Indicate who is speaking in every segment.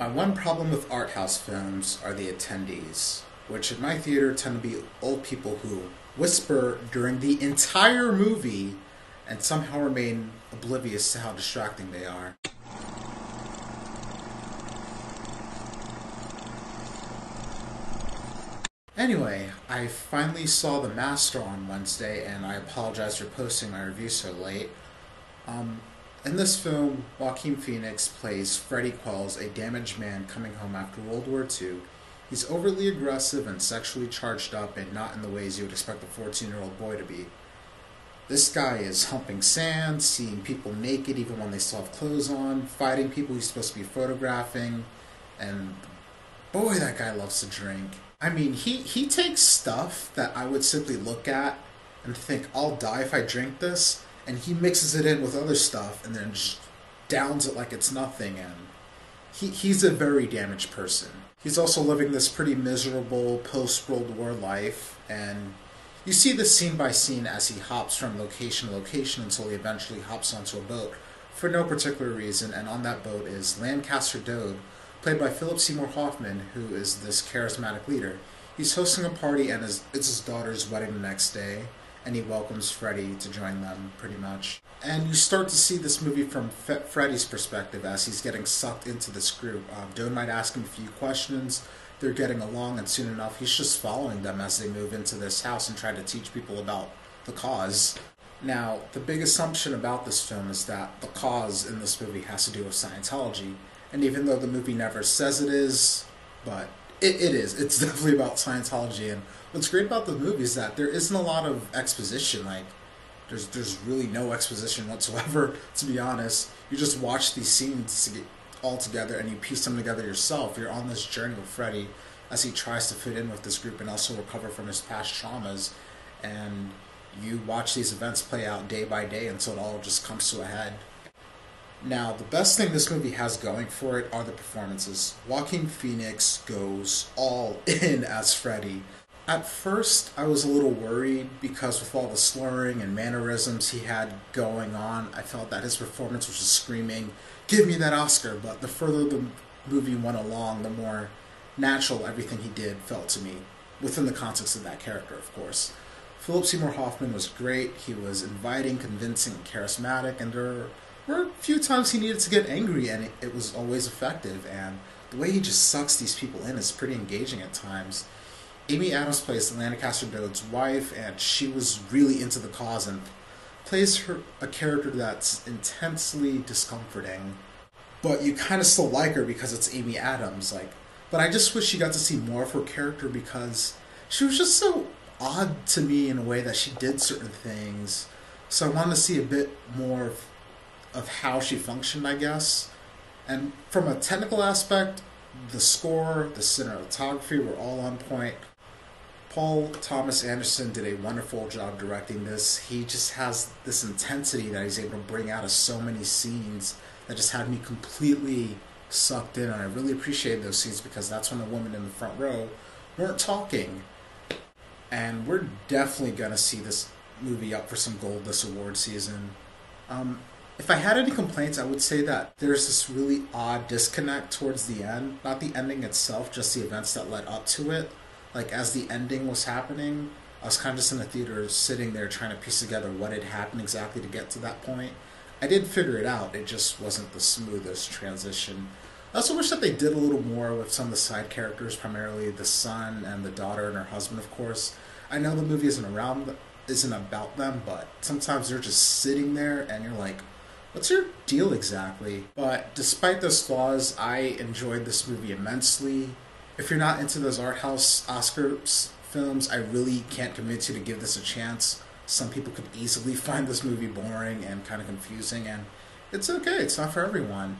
Speaker 1: My one problem with art house films are the attendees, which in my theater tend to be old people who whisper during the entire movie and somehow remain oblivious to how distracting they are. Anyway, I finally saw The Master on Wednesday, and I apologize for posting my review so late. In this film, Joaquin Phoenix plays Freddie Quells, a damaged man coming home after World War II. He's overly aggressive and sexually charged up, and not in the ways you would expect a 14-year-old boy to be. This guy is humping sand, seeing people naked even when they still have clothes on, fighting people he's supposed to be photographing, and boy, that guy loves to drink. I mean, he takes stuff that I would simply look at and think, I'll die if I drink this, and he mixes it in with other stuff and then just downs it like it's nothing, and he's a very damaged person. He's also living this pretty miserable post-World War life, and you see this scene by scene as he hops from location to location until he eventually hops onto a boat for no particular reason, and on that boat is Lancaster Dode, played by Philip Seymour Hoffman, who is this charismatic leader. He's hosting a party, and it's his daughter's wedding the next day, and he welcomes Freddie to join them, pretty much. And you start to see this movie from Freddie's perspective as he's getting sucked into this group. Dode might ask him a few questions, they're getting along, and soon enough he's just following them as they move into this house and try to teach people about the cause. Now, the big assumption about this film is that the cause in this movie has to do with Scientology. And even though the movie never says it is, but it is. It's definitely about Scientology. And what's great about the movie is that there isn't a lot of exposition. Like, there's really no exposition whatsoever, to be honest. You just watch these scenes to get all together and you piece them together yourself. You're on this journey with Freddie as he tries to fit in with this group and also recover from his past traumas. And you watch these events play out day by day until it all just comes to a head. Now, the best thing this movie has going for it are the performances. Joaquin Phoenix goes all in as Freddie. At first, I was a little worried because with all the slurring and mannerisms he had going on, I felt that his performance was just screaming, "Give me that Oscar!" But the further the movie went along, the more natural everything he did felt to me, within the context of that character, of course. Philip Seymour Hoffman was great. He was inviting, convincing, and charismatic, and there were a few times he needed to get angry, and it was always effective, and the way he just sucks these people in is pretty engaging at times. Amy Adams plays Lancaster Dode's wife, and she was really into the cause and plays a character that's intensely discomforting, but you kind of still like her because it's Amy Adams. But I just wish you got to see more of her character because she was just so odd to me in a way that she did certain things, so I wanted to see a bit more of how she functioned, I guess. And from a technical aspect, the score, the cinematography were all on point. Paul Thomas Anderson did a wonderful job directing this. He just has this intensity that he's able to bring out of so many scenes that just had me completely sucked in, and I really appreciated those scenes because that's when the women in the front row weren't talking. And we're definitely going to see this movie up for some gold this award season. If I had any complaints, I would say that there's this really odd disconnect towards the end. Not the ending itself, just the events that led up to it. Like, as the ending was happening, I was kind of just in the theater sitting there trying to piece together what had happened exactly to get to that point. I did figure it out, it just wasn't the smoothest transition. I also wish that they did a little more with some of the side characters, primarily the son and the daughter and her husband, of course. I know the movie isn't about them, but sometimes they're just sitting there and you're like, what's your deal exactly? But despite those flaws, I enjoyed this movie immensely. If you're not into those art house Oscars films, I really can't convince you to give this a chance. Some people could easily find this movie boring and kind of confusing, and it's okay, it's not for everyone.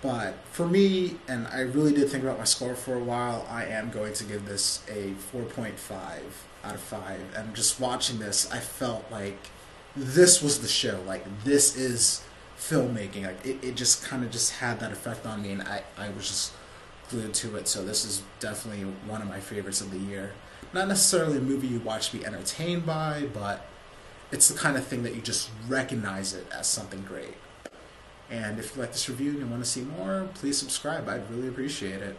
Speaker 1: But for me, and I really did think about my score for a while, I am going to give this a 4.5 out of 5. And just watching this, I felt like this was the show. Like, this is filmmaking. Like, it just kind of just had that effect on me, and I was just glued to it. So this is definitely one of my favorites of the year. Not necessarily a movie you watch to be entertained by, but it's the kind of thing that you just recognize it as something great. And if you like this review and you want to see more, please subscribe. I'd really appreciate it.